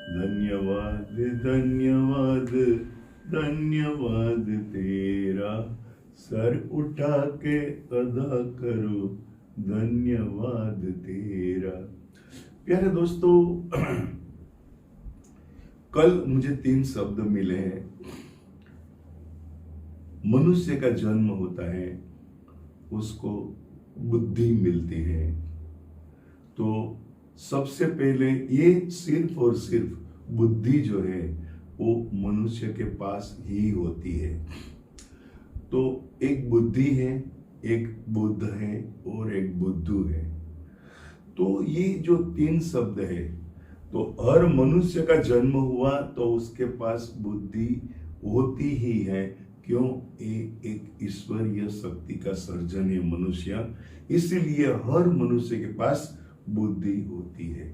धन्यवाद धन्यवाद धन्यवाद तेरा, सर उठा के अदा करो धन्यवाद तेरा। प्यारे दोस्तों, कल मुझे 3 शब्द मिले हैं। मनुष्य का जन्म होता है, उसको बुद्धि मिलती है। तो सबसे पहले ये सिर्फ और सिर्फ बुद्धि जो है वो मनुष्य के पास ही होती है। तो एक बुद्धि है, एक बुद्ध है और एक बुद्धू है। तो ये जो 3 शब्द है, तो हर मनुष्य का जन्म हुआ तो उसके पास बुद्धि होती ही है। क्यों? ये एक ईश्वरीय शक्ति का सर्जन है मनुष्य, इसलिए हर मनुष्य के पास बुद्धि होती है।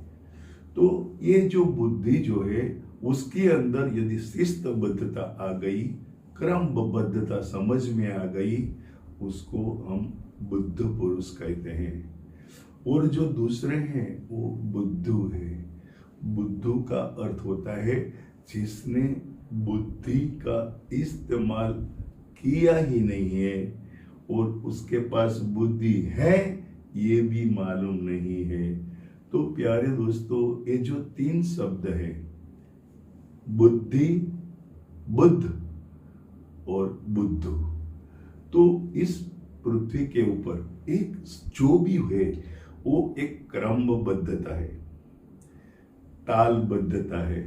तो ये जो बुद्धि जो है उसके अंदर यदि शिस्तबद्धता आ गई, क्रमबद्धता समझ में आ गई, उसको हम बुद्ध पुरुष कहते हैं। और जो दूसरे हैं वो बुद्धू है। बुद्धू का अर्थ होता है जिसने बुद्धि का इस्तेमाल किया ही नहीं है और उसके पास बुद्धि है ये भी मालूम नहीं है। तो प्यारे दोस्तों, ये जो 3 शब्द है, बुद्धि, बुद्ध और बुद्धू, तो इस पृथ्वी के ऊपर एक जो भी है वो एक क्रमबद्धता है, तालबद्धता है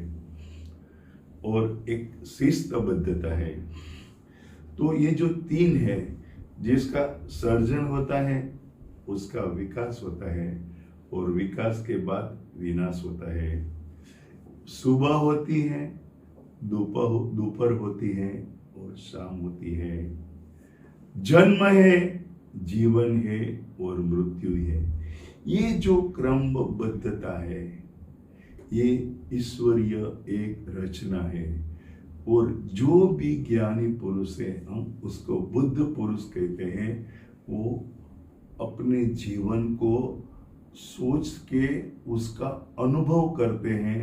और एक शिस्तबद्धता है। तो ये जो 3 है, जिसका सर्जन होता है उसका विकास होता है और विकास के बाद विनाश होता है। सुबह होती है, दोपहर होती है और शाम होती है। जन्म है, जीवन है और मृत्यु है। ये जो क्रमबद्धता है ये ईश्वरीय एक रचना है। और जो भी ज्ञानी पुरुष है हम उसको बुद्ध पुरुष कहते हैं। वो अपने जीवन को सोच के उसका अनुभव करते हैं,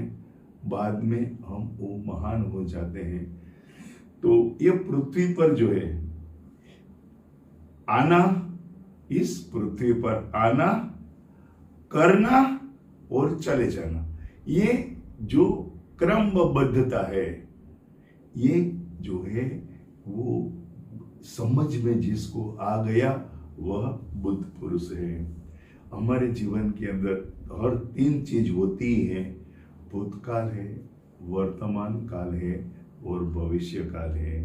बाद में हम वो महान हो जाते हैं। तो ये पृथ्वी पर जो है आना, इस पृथ्वी पर आना, करना और चले जाना, ये जो क्रमबद्धता है, ये जो है वो समझ में जिसको आ गया वह बुद्ध पुरुष है। हमारे जीवन के अंदर हर 3 चीज होती है। भूतकाल है, वर्तमान काल है और भविष्य काल है।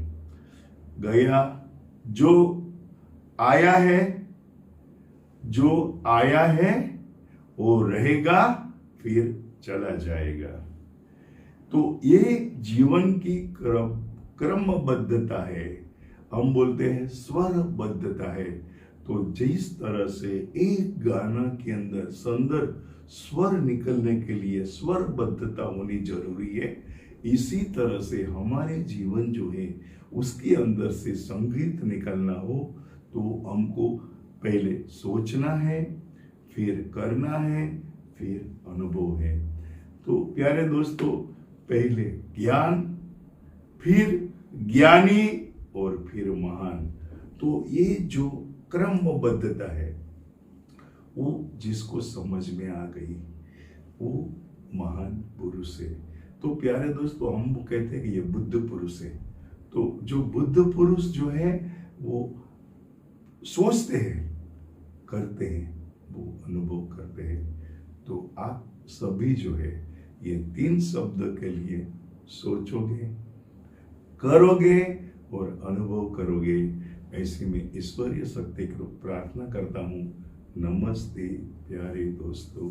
गया जो आया है, जो आया है वो रहेगा, फिर चला जाएगा। तो ये जीवन की क्रमबद्धता है। हम बोलते हैं स्वरबद्धता है। तो जिस तरह से एक गाना के अंदर सुंदर स्वर निकलने के लिए स्वरबद्धता होनी जरूरी है, इसी तरह से हमारे जीवन जो है उसके अंदर से संगीत निकलना हो तो हमको पहले सोचना है, फिर करना है, फिर अनुभव है। तो प्यारे दोस्तों, पहले ज्ञान, फिर ज्ञानी और फिर महान। तो ये जो क्रमबद्धता है वो जिसको समझ में आ गई वो महान पुरुष है। तो प्यारे दोस्तों, हम वो कहते हैं कि ये बुद्ध पुरुष है। तो जो बुद्ध पुरुष जो है वो सोचते हैं, करते हैं, वो अनुभव करते हैं। तो आप सभी जो है ये 3 शब्द के लिए सोचोगे, करोगे और अनुभव करोगे। ऐसे में ईश्वरीय शक्ति को प्रार्थना करता हूँ। नमस्ते प्यारे दोस्तों।